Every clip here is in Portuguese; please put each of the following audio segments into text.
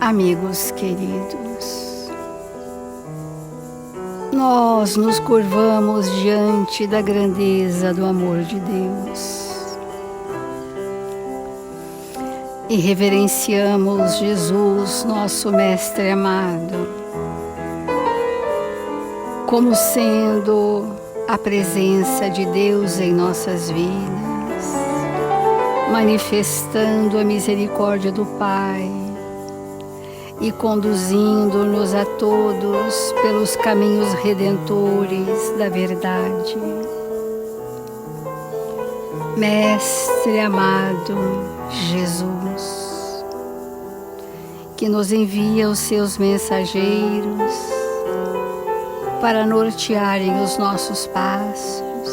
Amigos queridos, nós nos curvamos diante da grandeza do amor de Deus e reverenciamos Jesus, nosso Mestre amado, como sendo a presença de Deus em nossas vidas, manifestando a misericórdia do Pai e conduzindo-nos a todos pelos caminhos redentores da verdade. Mestre amado Jesus, que nos envia os seus mensageiros para nortearem os nossos passos,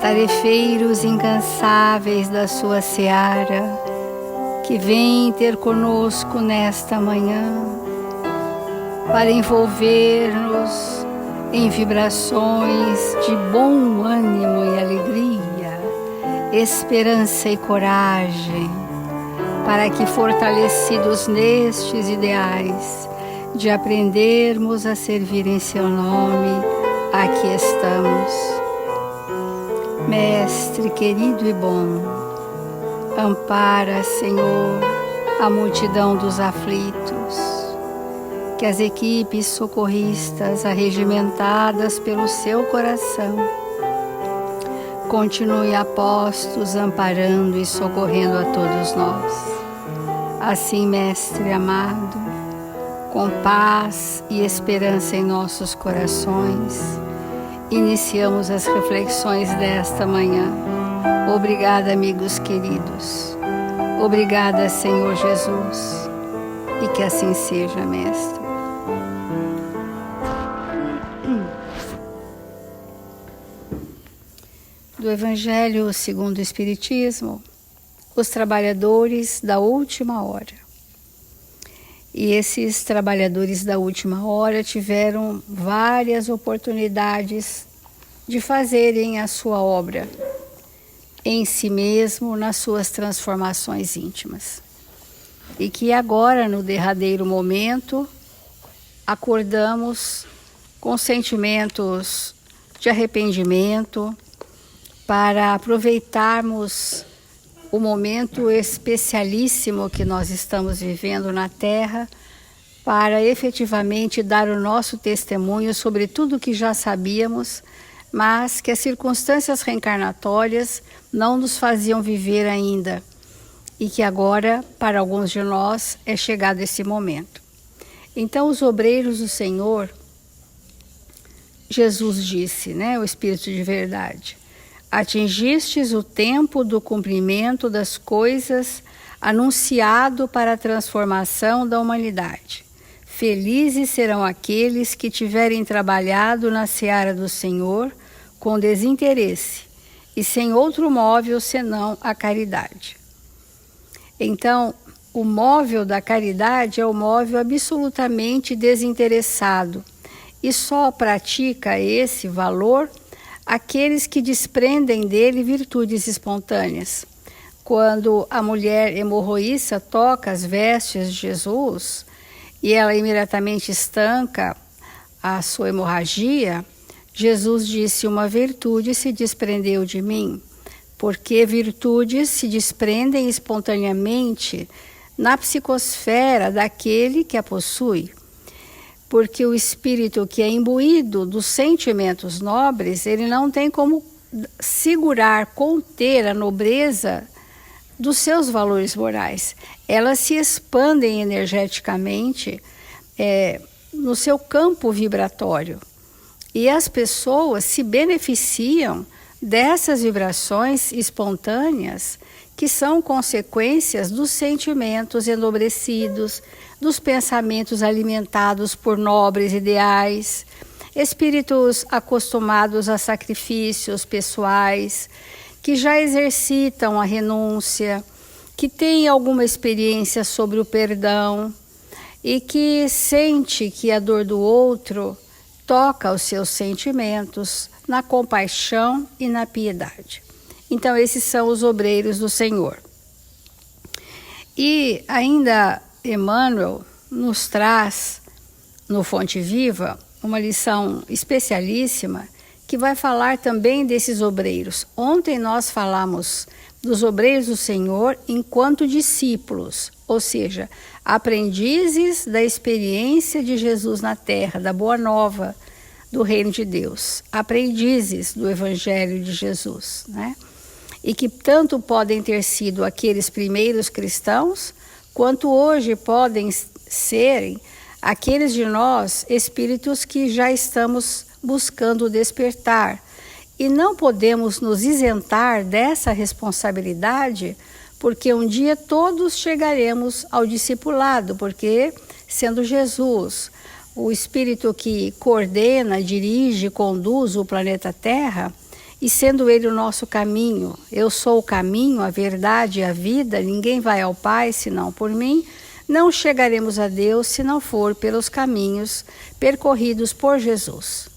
tarefeiros incansáveis da sua seara, que vem ter conosco nesta manhã, para envolver-nos em vibrações de bom ânimo e alegria, esperança e coragem, para que, fortalecidos nestes ideais, de aprendermos a servir em seu nome, aqui estamos. Mestre querido e bom, ampara, Senhor, a multidão dos aflitos, que as equipes socorristas arregimentadas pelo seu coração continuem a postos, amparando e socorrendo a todos nós. Assim, Mestre amado, com paz e esperança em nossos corações, iniciamos as reflexões desta manhã. Obrigada, amigos queridos. Obrigada, Senhor Jesus. E que assim seja, Mestre. Do Evangelho segundo o Espiritismo, os trabalhadores da última hora. E esses trabalhadores da última hora tiveram várias oportunidades de fazerem a sua obra em si mesmo, nas suas transformações íntimas. E que agora, no derradeiro momento, acordamos com sentimentos de arrependimento para aproveitarmos o momento especialíssimo que nós estamos vivendo na Terra, para efetivamente dar o nosso testemunho sobre tudo que já sabíamos, mas que as circunstâncias reencarnatórias não nos faziam viver ainda, e que agora, para alguns de nós, é chegado esse momento. Então, os obreiros do Senhor, Jesus disse, o Espírito de verdade, atingistes o tempo do cumprimento das coisas anunciado para a transformação da humanidade. Felizes serão aqueles que tiverem trabalhado na seara do Senhor com desinteresse e sem outro móvel senão a caridade. Então, o móvel da caridade é o móvel absolutamente desinteressado e só pratica esse valor aqueles que desprendem dele virtudes espontâneas. Quando a mulher hemorroíça toca as vestes de Jesus e ela imediatamente estanca a sua hemorragia, Jesus disse: uma virtude se desprendeu de mim, porque virtudes se desprendem espontaneamente na psicosfera daquele que a possui. Porque o espírito que é imbuído dos sentimentos nobres, ele não tem como segurar, conter a nobreza dos seus valores morais. Elas se expandem energeticamente no seu campo vibratório. E as pessoas se beneficiam dessas vibrações espontâneas, que são consequências dos sentimentos enobrecidos, dos pensamentos alimentados por nobres ideais, espíritos acostumados a sacrifícios pessoais, que já exercitam a renúncia, que têm alguma experiência sobre o perdão e que sente que a dor do outro toca os seus sentimentos na compaixão e na piedade. Então, esses são os obreiros do Senhor. E ainda Emmanuel nos traz, no Fonte Viva, uma lição especialíssima que vai falar também desses obreiros. Ontem nós falamos dos obreiros do Senhor enquanto discípulos, ou seja, aprendizes da experiência de Jesus na terra, da boa nova do reino de Deus, aprendizes do Evangelho de Jesus, né? E que tanto podem ter sido aqueles primeiros cristãos, quanto hoje podem serem aqueles de nós, espíritos que já estamos buscando despertar. E não podemos nos isentar dessa responsabilidade, porque um dia todos chegaremos ao discipulado, porque sendo Jesus o espírito que coordena, dirige, conduz o planeta Terra, e sendo ele o nosso caminho, eu sou o caminho, a verdade e a vida, ninguém vai ao Pai senão por mim, não chegaremos a Deus se não for pelos caminhos percorridos por Jesus.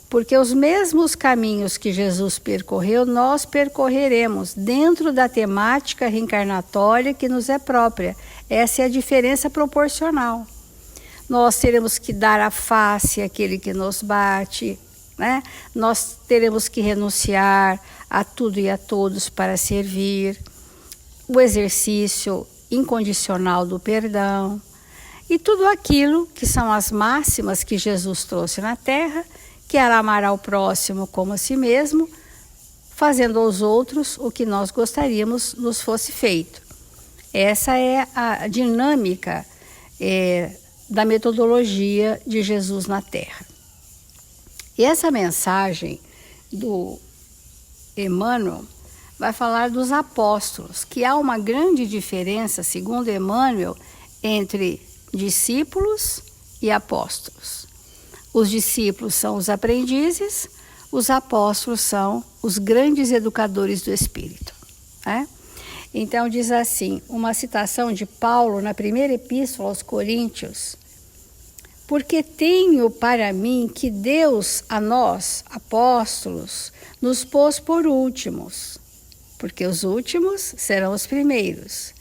Porque os mesmos caminhos que Jesus percorreu, nós percorreremos dentro da temática reencarnatória que nos é própria. Essa é a diferença proporcional. Nós teremos que dar a face àquele que nos bate, né? Nós teremos que renunciar a tudo e a todos para servir, o exercício incondicional do perdão e tudo aquilo que são as máximas que Jesus trouxe na Terra, que era amar ao próximo como a si mesmo, fazendo aos outros o que nós gostaríamos nos fosse feito. Essa é a dinâmica da metodologia de Jesus na Terra. E essa mensagem do Emmanuel vai falar dos apóstolos, que há uma grande diferença, segundo Emmanuel, entre discípulos e apóstolos. Os discípulos são os aprendizes, os apóstolos são os grandes educadores do Espírito, né? Então diz assim, uma citação de Paulo na primeira epístola aos Coríntios: porque tenho para mim que Deus a nós, apóstolos, nos pôs por últimos, porque os últimos serão os primeiros,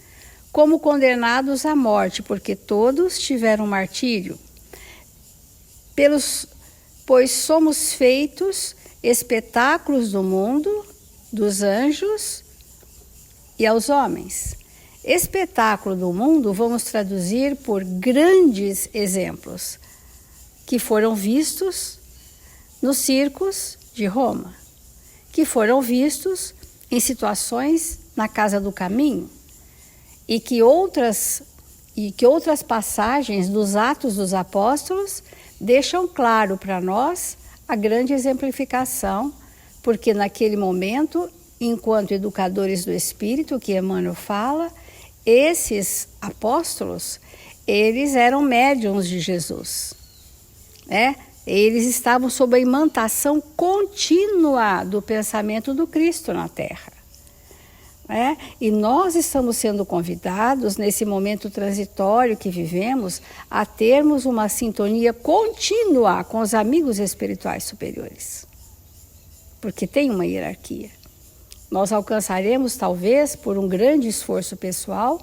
como condenados à morte, porque todos tiveram martírio. Pois somos feitos espetáculos do mundo, dos anjos e aos homens. Espetáculo do mundo vamos traduzir por grandes exemplos que foram vistos nos circos de Roma, que foram vistos em situações na Casa do Caminho e que outras passagens dos Atos dos Apóstolos deixam claro para nós a grande exemplificação, porque naquele momento, enquanto educadores do Espírito, que Emmanuel fala, esses apóstolos, eles eram médiuns de Jesus, né? Eles estavam sob a imantação contínua do pensamento do Cristo na Terra, né? E nós estamos sendo convidados, nesse momento transitório que vivemos, a termos uma sintonia contínua com os amigos espirituais superiores, porque tem uma hierarquia. Nós alcançaremos, talvez, por um grande esforço pessoal,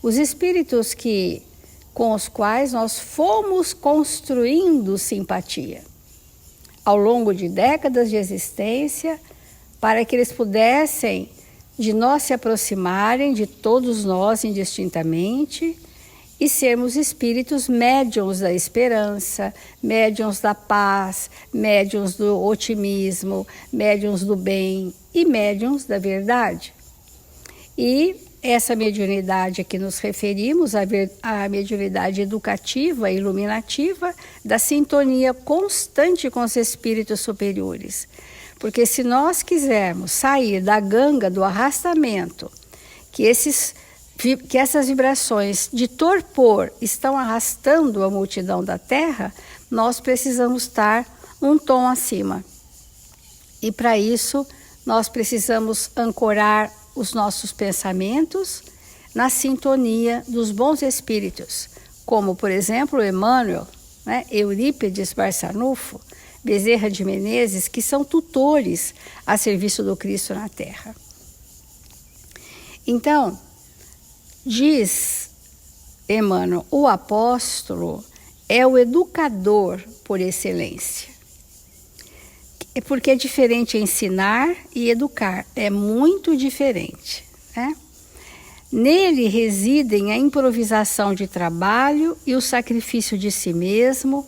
os espíritos com os quais nós fomos construindo simpatia ao longo de décadas de existência, para que eles pudessem de nós se aproximarem, de todos nós indistintamente, e sermos espíritos médiuns da esperança, médiuns da paz, médiuns do otimismo, médiuns do bem e médiuns da verdade. E essa mediunidade a que nos referimos, a mediunidade educativa e iluminativa, da sintonia constante com os espíritos superiores. Porque se nós quisermos sair da ganga do arrastamento, que essas vibrações de torpor estão arrastando a multidão da Terra, nós precisamos estar um tom acima. E para isso, nós precisamos ancorar os nossos pensamentos na sintonia dos bons espíritos, como, por exemplo, Emmanuel, né, Eurípides Barçanufo, Bezerra de Menezes, que são tutores a serviço do Cristo na Terra. Então, diz Emmanuel, o apóstolo é o educador por excelência. É porque é diferente ensinar e educar, é muito diferente, né? Nele residem a improvisação de trabalho e o sacrifício de si mesmo,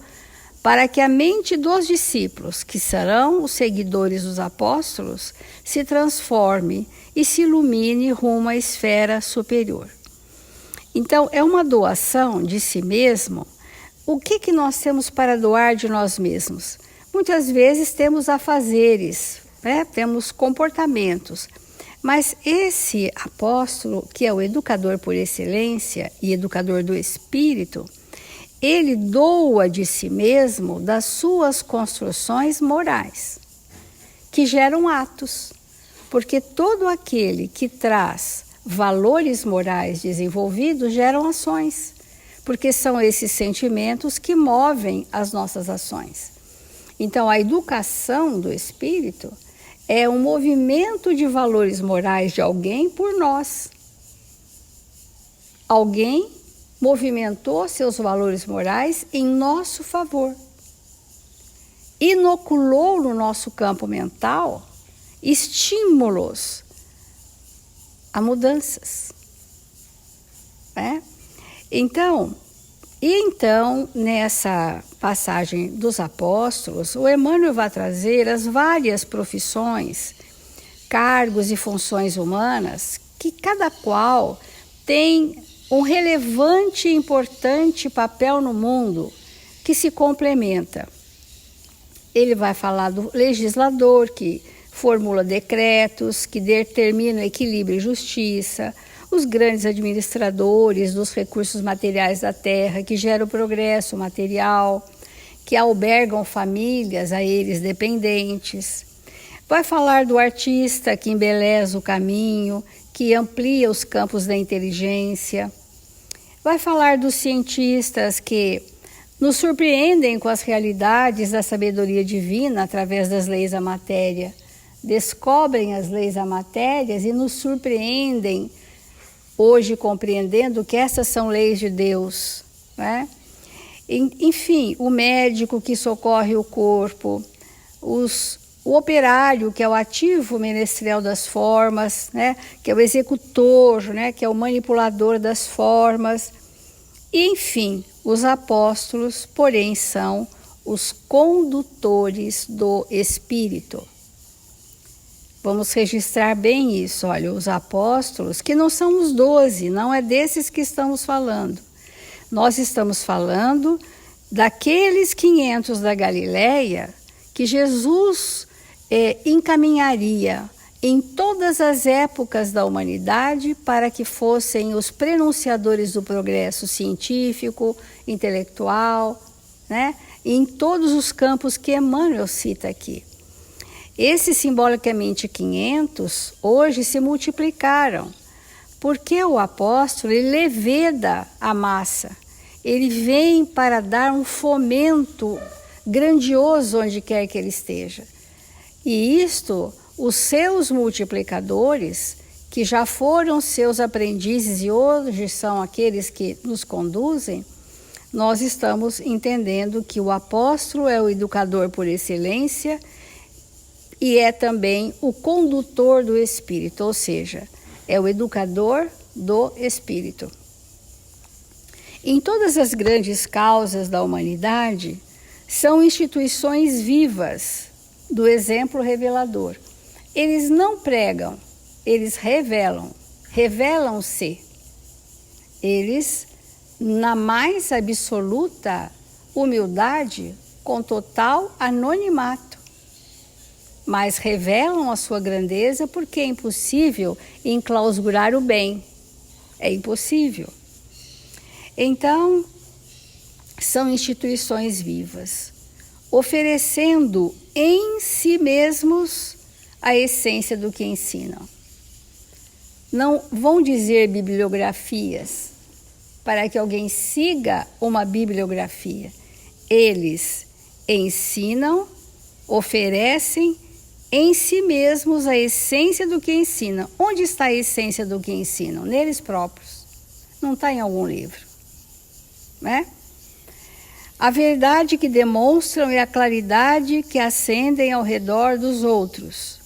para que a mente dos discípulos, que serão os seguidores dos apóstolos, se transforme e se ilumine rumo à esfera superior. Então, é uma doação de si mesmo. O que nós temos para doar de nós mesmos? Muitas vezes temos afazeres, né? Temos comportamentos. Mas esse apóstolo, que é o educador por excelência e educador do espírito, ele doa de si mesmo das suas construções morais, que geram atos. Porque todo aquele que traz valores morais desenvolvidos geram ações, porque são esses sentimentos que movem as nossas ações. Então, a educação do espírito é um movimento de valores morais de alguém por nós. Alguém movimentou seus valores morais em nosso favor. Inoculou no nosso campo mental estímulos a mudanças, né? Então, nessa passagem dos apóstolos, o Emmanuel vai trazer as várias profissões, cargos e funções humanas, que cada qual tem um relevante e importante papel no mundo, que se complementa. Ele vai falar do legislador, que formula decretos, que determina equilíbrio e justiça, os grandes administradores dos recursos materiais da terra, que geram o progresso material, que albergam famílias a eles dependentes. Vai falar do artista, que embeleza o caminho, que amplia os campos da inteligência. Vai falar dos cientistas, que nos surpreendem com as realidades da sabedoria divina através das leis da matéria. Descobrem as leis da matéria e nos surpreendem, hoje compreendendo que essas são leis de Deus, né? Enfim, o médico que socorre o corpo, o operário, que é o ativo menestrel das formas, né? Que é o executor, né? Que é o manipulador das formas. E, enfim, os apóstolos, porém, são os condutores do Espírito. Vamos registrar bem isso. Olha, os apóstolos, que não são os 12, não é desses que estamos falando. Nós estamos falando daqueles 500 da Galileia que Jesus encaminharia em todas as épocas da humanidade para que fossem os prenunciadores do progresso científico, intelectual, né? Em todos os campos que Emmanuel cita aqui. Esses simbolicamente 500 hoje se multiplicaram, porque o apóstolo ele leveda a massa, ele vem para dar um fomento grandioso onde quer que ele esteja. E isto, os seus multiplicadores, que já foram seus aprendizes e hoje são aqueles que nos conduzem, nós estamos entendendo que o apóstolo é o educador por excelência e é também o condutor do Espírito, ou seja, é o educador do Espírito. Em todas as grandes causas da humanidade, são instituições vivas do exemplo revelador. Eles não pregam, eles revelam, revelam-se. Eles, na mais absoluta humildade, com total anonimato, mas revelam a sua grandeza porque é impossível enclausurar o bem. É impossível. Então, são instituições vivas, oferecendo em si mesmos a essência do que ensinam. Não vão dizer bibliografias para que alguém siga uma bibliografia. Eles ensinam, oferecem em si mesmos a essência do que ensinam. Onde está a essência do que ensinam? Neles próprios. Não está em algum livro. né? A verdade que demonstram e a claridade que acendem ao redor dos outros.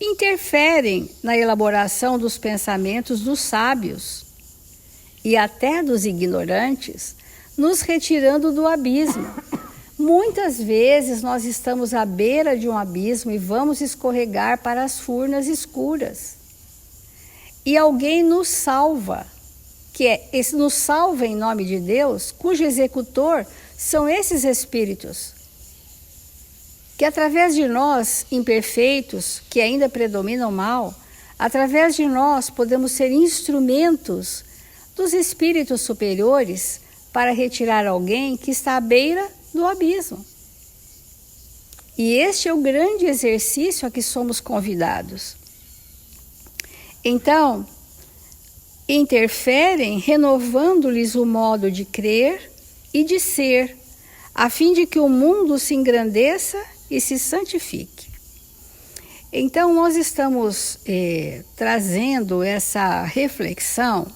Interferem na elaboração dos pensamentos dos sábios e até dos ignorantes, nos retirando do abismo. Muitas vezes nós estamos à beira de um abismo e vamos escorregar para as furnas escuras. E alguém nos salva, nos salva em nome de Deus, cujo executor são esses espíritos, que através de nós, imperfeitos, que ainda predominam mal, através de nós podemos ser instrumentos dos espíritos superiores para retirar alguém que está à beira do abismo. E este é o grande exercício a que somos convidados. Então, interferem renovando-lhes o modo de crer e de ser, a fim de que o mundo se engrandeça e se santifique. Então, nós estamos trazendo essa reflexão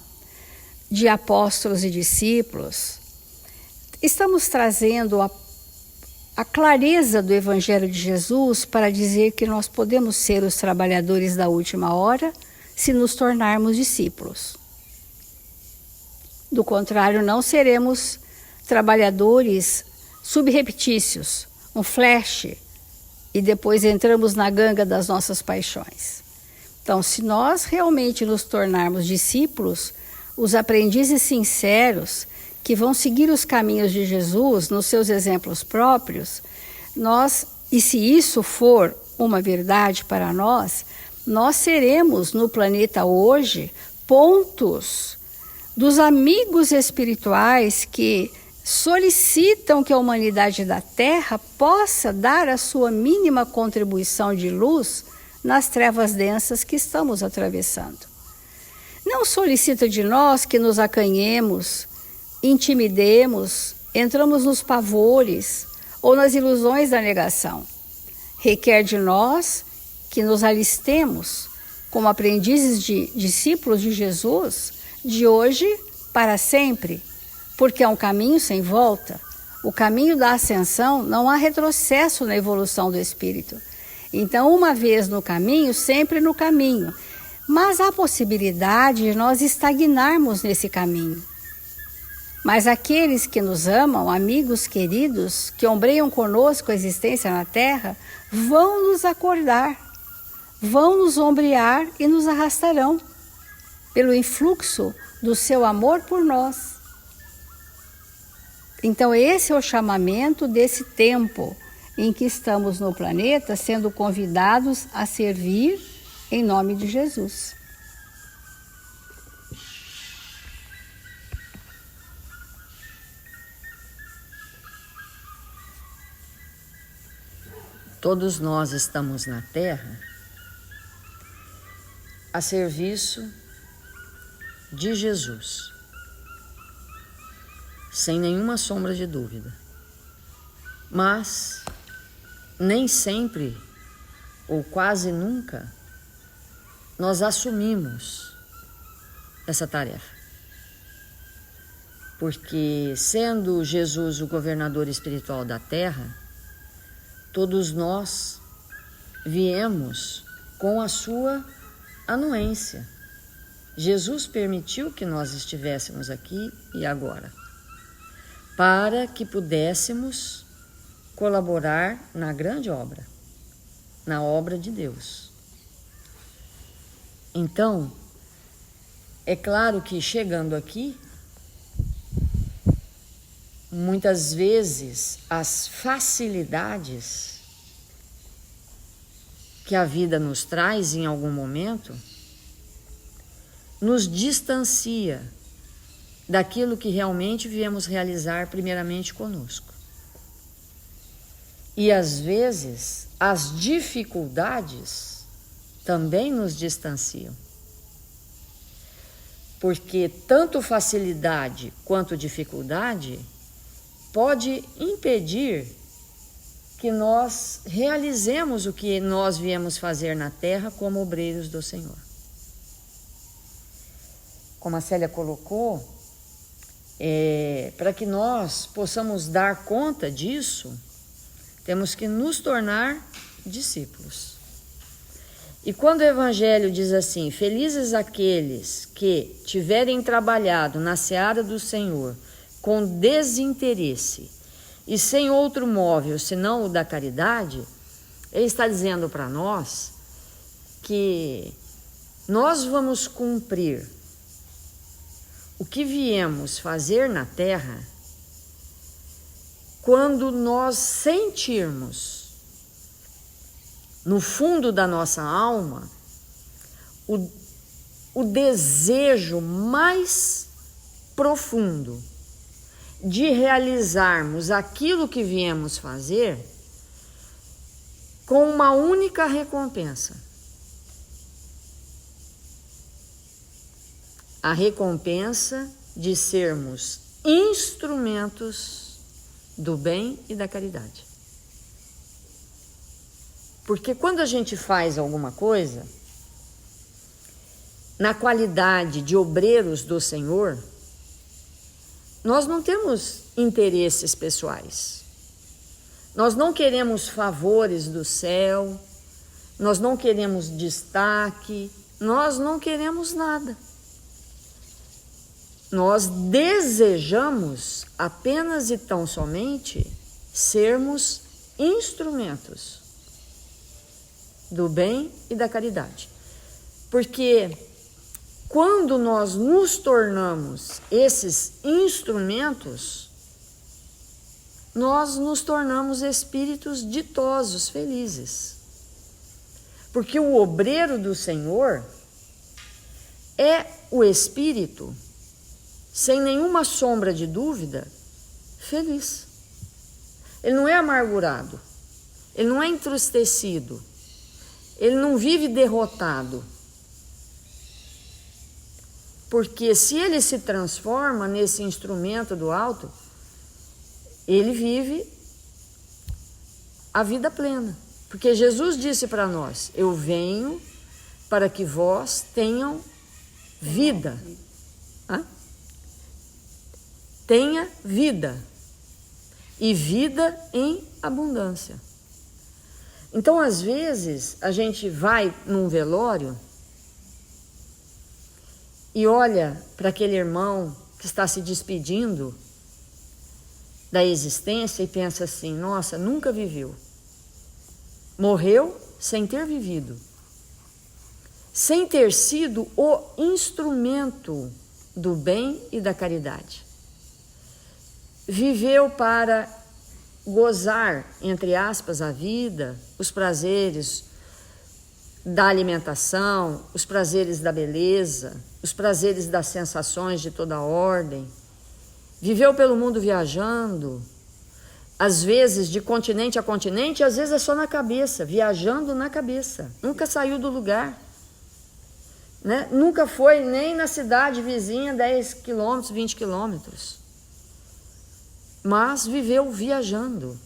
de apóstolos e discípulos. Estamos trazendo a clareza do Evangelho de Jesus para dizer que nós podemos ser os trabalhadores da última hora se nos tornarmos discípulos. Do contrário, não seremos trabalhadores subreptícios, um flash, e depois entramos na ganga das nossas paixões. Então, se nós realmente nos tornarmos discípulos, os aprendizes sinceros, que vão seguir os caminhos de Jesus nos seus exemplos próprios, e se isso for uma verdade para nós seremos no planeta hoje pontos dos amigos espirituais que solicitam que a humanidade da Terra possa dar a sua mínima contribuição de luz nas trevas densas que estamos atravessando. Não solicita de nós que nos acanhemos, intimidemos, entramos nos pavores ou nas ilusões da negação. Requer de nós que nos alistemos como aprendizes de discípulos de Jesus, de hoje para sempre, porque é um caminho sem volta. O caminho da ascensão, não há retrocesso na evolução do espírito. Então, uma vez no caminho, sempre no caminho. Mas há possibilidade de nós estagnarmos nesse caminho. Mas aqueles que nos amam, amigos queridos, que ombreiam conosco a existência na Terra, vão nos acordar, vão nos ombrear e nos arrastarão pelo influxo do seu amor por nós. Então esse é o chamamento desse tempo em que estamos no planeta, sendo convidados a servir em nome de Jesus. Todos nós estamos na Terra a serviço de Jesus, sem nenhuma sombra de dúvida. Mas nem sempre, ou quase nunca, nós assumimos essa tarefa. Porque, sendo Jesus o governador espiritual da Terra, todos nós viemos com a sua anuência. Jesus permitiu que nós estivéssemos aqui e agora, para que pudéssemos colaborar na grande obra, na obra de Deus. Então, é claro que chegando aqui, muitas vezes as facilidades que a vida nos traz em algum momento nos distancia daquilo que realmente viemos realizar primeiramente conosco. E às vezes as dificuldades também nos distanciam. Porque tanto facilidade quanto dificuldade pode impedir que nós realizemos o que nós viemos fazer na Terra como obreiros do Senhor. Como a Célia colocou, Para que nós possamos dar conta disso, temos que nos tornar discípulos. E quando o Evangelho diz assim: felizes aqueles que tiverem trabalhado na seara do Senhor com desinteresse e sem outro móvel senão o da caridade, ele está dizendo para nós que nós vamos cumprir o que viemos fazer na terra quando nós sentirmos no fundo da nossa alma o desejo mais profundo de realizarmos aquilo que viemos fazer com uma única recompensa: a recompensa de sermos instrumentos do bem e da caridade. Porque quando a gente faz alguma coisa, na qualidade de obreiros do Senhor, nós não temos interesses pessoais. Nós não queremos favores do céu, nós não queremos destaque, nós não queremos nada. Nós desejamos apenas e tão somente sermos instrumentos do bem e da caridade. Porque quando nós nos tornamos esses instrumentos, nós nos tornamos espíritos ditosos, felizes. Porque o obreiro do Senhor é o espírito, sem nenhuma sombra de dúvida, feliz. Ele não é amargurado, ele não é entristecido, ele não vive derrotado. Porque se ele se transforma nesse instrumento do alto, ele vive a vida plena. Porque Jesus disse para nós: eu venho para que vós tenham vida. Hã? Tenha vida. E vida em abundância. Então, às vezes, a gente vai num velório e olha para aquele irmão que está se despedindo da existência e pensa assim: nossa, nunca viveu. Morreu sem ter vivido, sem ter sido o instrumento do bem e da caridade. Viveu para gozar, entre aspas, a vida, os prazeres da alimentação, os prazeres da beleza, os prazeres das sensações de toda ordem. Viveu pelo mundo viajando, às vezes de continente a continente, às vezes é só na cabeça, viajando na cabeça. Nunca saiu do lugar, né? Nunca foi nem na cidade vizinha 10 quilômetros, 20 quilômetros. Mas viveu viajando,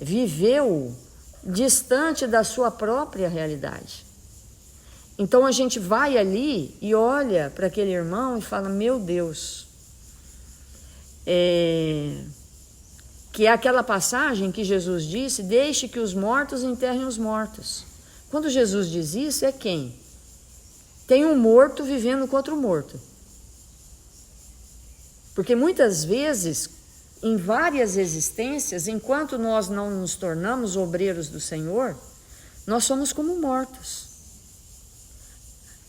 viveu distante da sua própria realidade. Então a gente vai ali e olha para aquele irmão e fala: meu Deus, que é aquela passagem que Jesus disse: deixe que os mortos enterrem os mortos. Quando Jesus diz isso, é quem? Tem um morto vivendo com outro morto. Porque muitas vezes, em várias existências, enquanto nós não nos tornamos obreiros do Senhor, nós somos como mortos.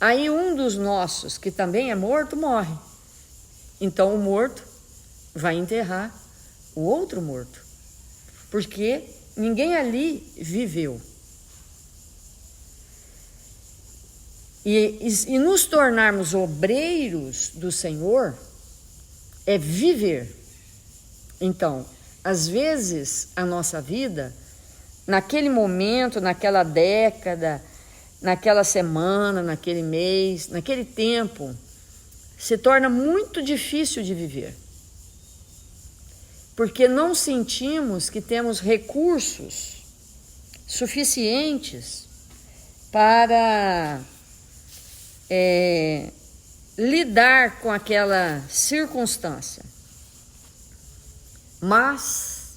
Aí um dos nossos, que também é morto, morre. Então o morto vai enterrar o outro morto. Porque ninguém ali viveu. E nos tornarmos obreiros do Senhor é viver. Então, às vezes, a nossa vida, naquele momento, naquela década, naquela semana, naquele mês, naquele tempo, se torna muito difícil de viver. Porque não sentimos que temos recursos suficientes para lidar com aquela circunstância. Mas,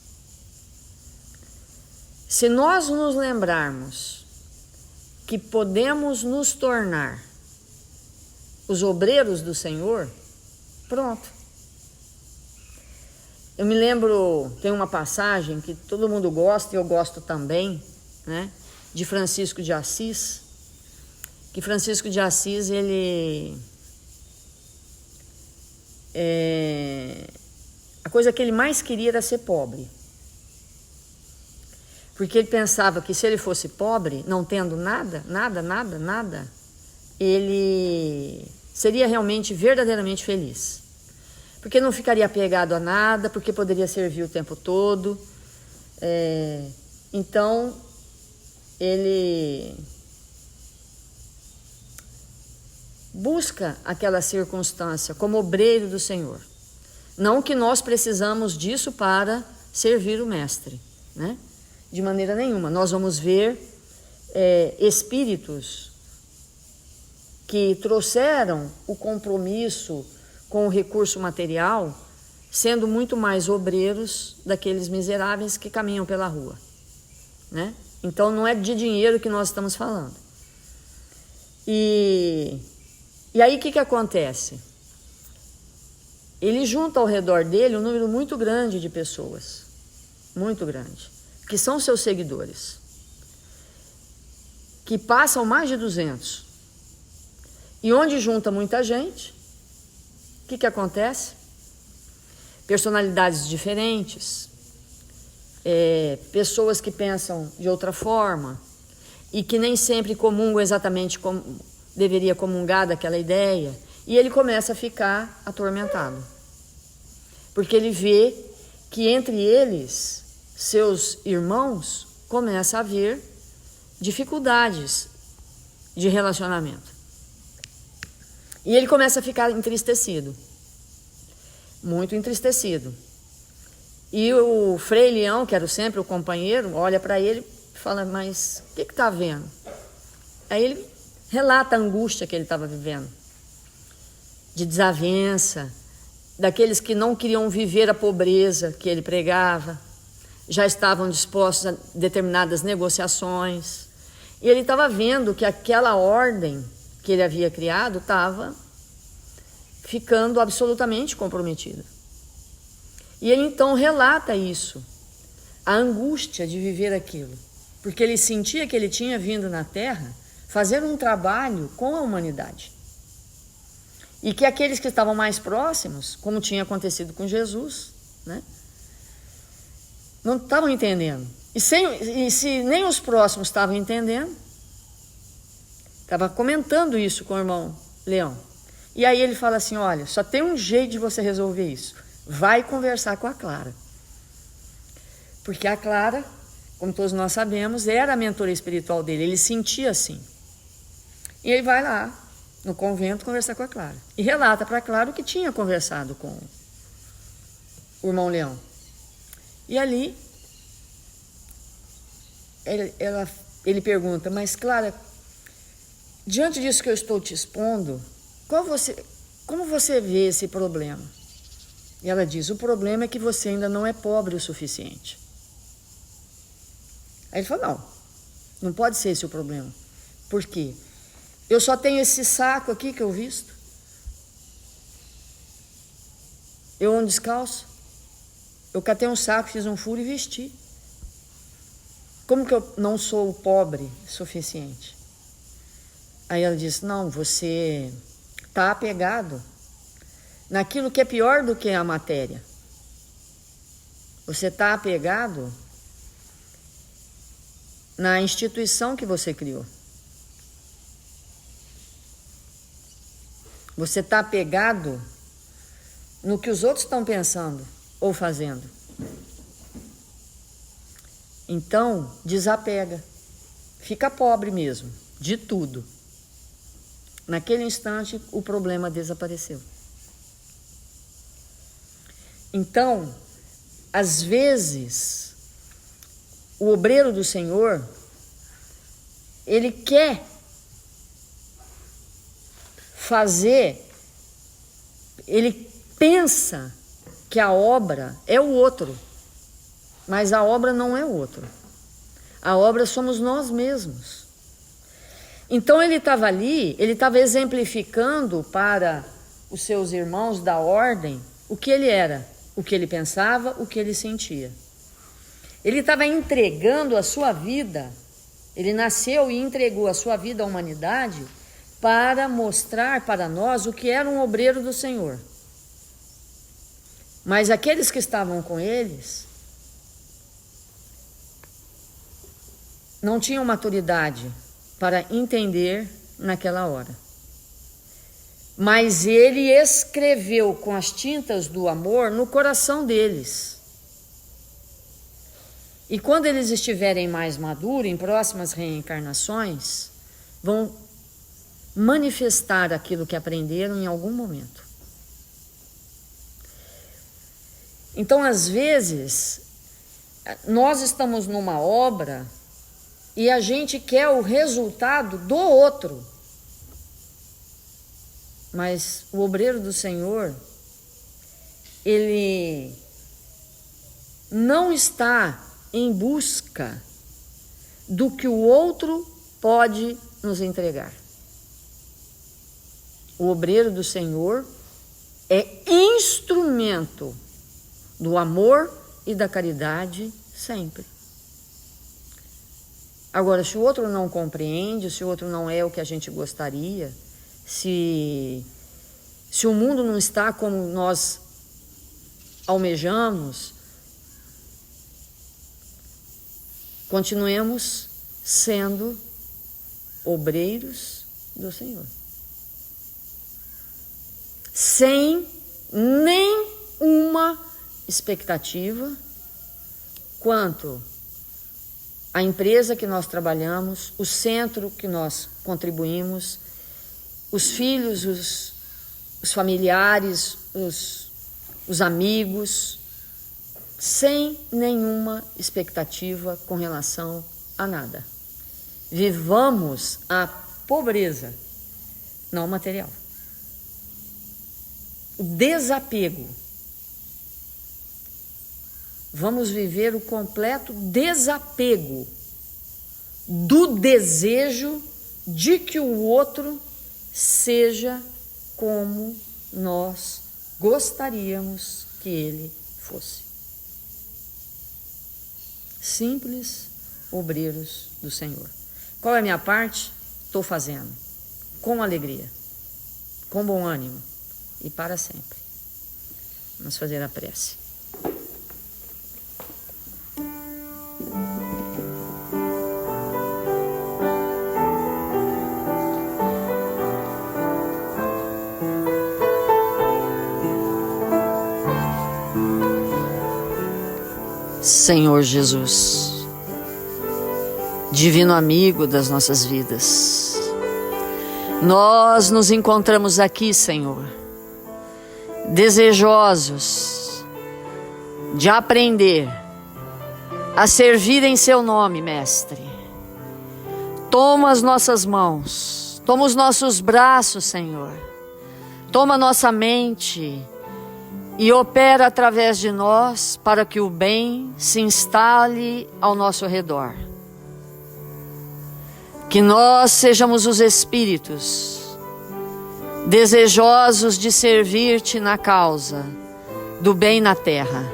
se nós nos lembrarmos que podemos nos tornar os obreiros do Senhor, pronto. Eu me lembro, tem uma passagem que todo mundo gosta e eu gosto também, né, de Francisco de Assis, que Francisco de Assis, a coisa que ele mais queria era ser pobre. Porque ele pensava que se ele fosse pobre, não tendo nada, ele seria realmente, verdadeiramente feliz. Porque não ficaria apegado a nada, porque poderia servir o tempo todo. Então, ele busca aquela circunstância como obreiro do Senhor. Não que nós precisamos disso para servir o Mestre, né? De maneira nenhuma. Nós vamos ver espíritos que trouxeram o compromisso com o recurso material, sendo muito mais obreiros daqueles miseráveis que caminham pela rua, né? Então não é de dinheiro que nós estamos falando. E aí o que acontece? Ele junta ao redor dele um número muito grande de pessoas, muito grande, que são seus seguidores, que passam mais de 200. E onde junta muita gente, o que acontece? Personalidades diferentes, pessoas que pensam de outra forma e que nem sempre comungam exatamente como deveria comungar daquela ideia, e ele começa a ficar atormentado, porque ele vê que entre eles, seus irmãos, começa a haver dificuldades de relacionamento. E ele começa a ficar entristecido, muito entristecido. E o Frei Leão, que era sempre o companheiro, olha para ele e fala, mas o que está vendo? Aí ele relata a angústia que ele estava vivendo, de desavença, daqueles que não queriam viver a pobreza que ele pregava, já estavam dispostos a determinadas negociações. E ele estava vendo que aquela ordem que ele havia criado estava ficando absolutamente comprometida. E ele então relata isso, a angústia de viver aquilo, porque ele sentia que ele tinha vindo na Terra fazer um trabalho com a humanidade. E que aqueles que estavam mais próximos, como tinha acontecido com Jesus, né, não estavam entendendo. E se nem os próximos estavam entendendo, estava comentando isso com o irmão Leão. E aí ele fala assim, olha, só tem um jeito de você resolver isso. Vai conversar com a Clara. Porque a Clara, como todos nós sabemos, era a mentora espiritual dele. Ele sentia assim. E ele vai lá, no convento, conversar com a Clara. E relata para a Clara o que tinha conversado com o irmão Leão. E ali, ele pergunta, mas Clara, diante disso que eu estou te expondo, como você vê esse problema? E ela diz, o problema é que você ainda não é pobre o suficiente. Aí ele falou, não pode ser esse o problema. Por quê? Eu só tenho esse saco aqui que eu visto. Eu ando descalço. Eu catei um saco, fiz um furo e vesti. Como que eu não sou pobre o suficiente? Aí ela disse, não, você está apegado naquilo que é pior do que a matéria. Você está apegado na instituição que você criou. Você está apegado no que os outros estão pensando ou fazendo. Então, desapega. Fica pobre mesmo, de tudo. Naquele instante, o problema desapareceu. Então, às vezes, o obreiro do Senhor, ele quer fazer ele pensa que a obra é o outro, mas a obra não é o outro. A obra somos nós mesmos. Então ele estava ali, ele estava exemplificando para os seus irmãos da ordem o que ele era, o que ele pensava, o que ele sentia. Ele estava entregando a sua vida, ele nasceu e entregou a sua vida à humanidade para mostrar para nós o que era um obreiro do Senhor. Mas aqueles que estavam com eles não tinham maturidade para entender naquela hora. Mas ele escreveu com as tintas do amor no coração deles. E quando eles estiverem mais maduros, em próximas reencarnações, vão manifestar aquilo que aprenderam em algum momento. Então, às vezes, nós estamos numa obra e a gente quer o resultado do outro. Mas o obreiro do Senhor, ele não está em busca do que o outro pode nos entregar. O obreiro do Senhor é instrumento do amor e da caridade sempre. Agora, se o outro não compreende, se o outro não é o que a gente gostaria, se o mundo não está como nós almejamos, continuemos sendo obreiros do Senhor. Sem nenhuma expectativa quanto à empresa que nós trabalhamos, o centro que nós contribuímos, os filhos, os familiares, os amigos, sem nenhuma expectativa com relação a nada. Vivamos a pobreza, não material. O desapego. Vamos viver o completo desapego do desejo de que o outro seja como nós gostaríamos que ele fosse. Simples obreiros do Senhor. Qual é a minha parte? Estou fazendo. Com alegria, com bom ânimo e para sempre. Vamos fazer a prece. Senhor Jesus, divino amigo das nossas vidas, nós nos encontramos aqui, Senhor, desejosos de aprender a servir em Seu nome, Mestre. Toma as nossas mãos, toma os nossos braços, Senhor, toma nossa mente e opera através de nós para que o bem se instale ao nosso redor. Que nós sejamos os espíritos desejosos de servir-te na causa do bem na terra.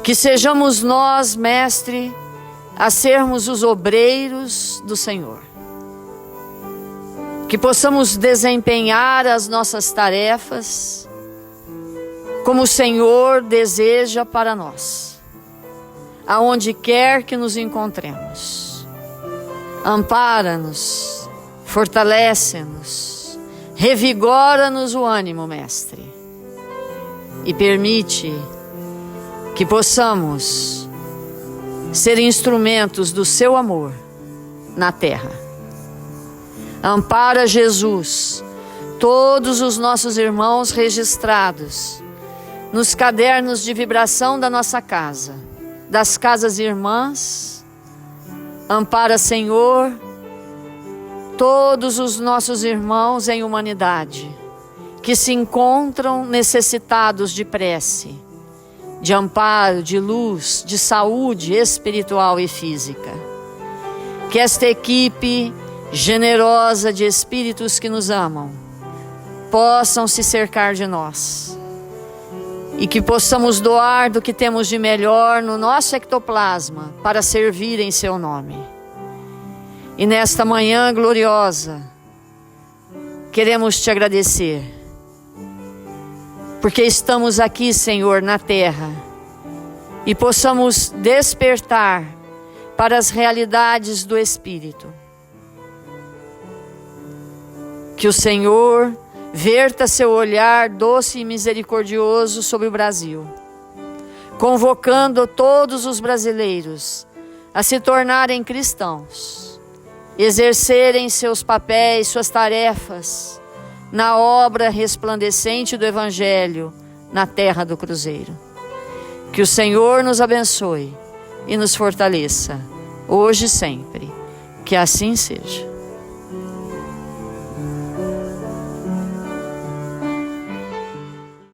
Que sejamos nós, Mestre, a sermos os obreiros do Senhor. Que possamos desempenhar as nossas tarefas como o Senhor deseja para nós, aonde quer que nos encontremos. Ampara-nos, fortalece-nos, revigora-nos o ânimo, Mestre, e permite que possamos ser instrumentos do Seu amor na terra. Ampara, Jesus, todos os nossos irmãos registrados nos cadernos de vibração da nossa casa, das casas irmãs. Ampara, Senhor, todos os nossos irmãos em humanidade que se encontram necessitados de prece, de amparo, de luz, de saúde espiritual e física. Que esta equipe generosa de espíritos que nos amam possam se cercar de nós e que possamos doar do que temos de melhor no nosso ectoplasma para servir em seu nome. E nesta manhã gloriosa, queremos te agradecer, porque estamos aqui, Senhor, na terra, e possamos despertar para as realidades do Espírito. Que o Senhor verta seu olhar doce e misericordioso sobre o Brasil, convocando todos os brasileiros a se tornarem cristãos, exercerem seus papéis, suas tarefas na obra resplandecente do Evangelho na terra do Cruzeiro. Que o Senhor nos abençoe e nos fortaleça, hoje e sempre. Que assim seja.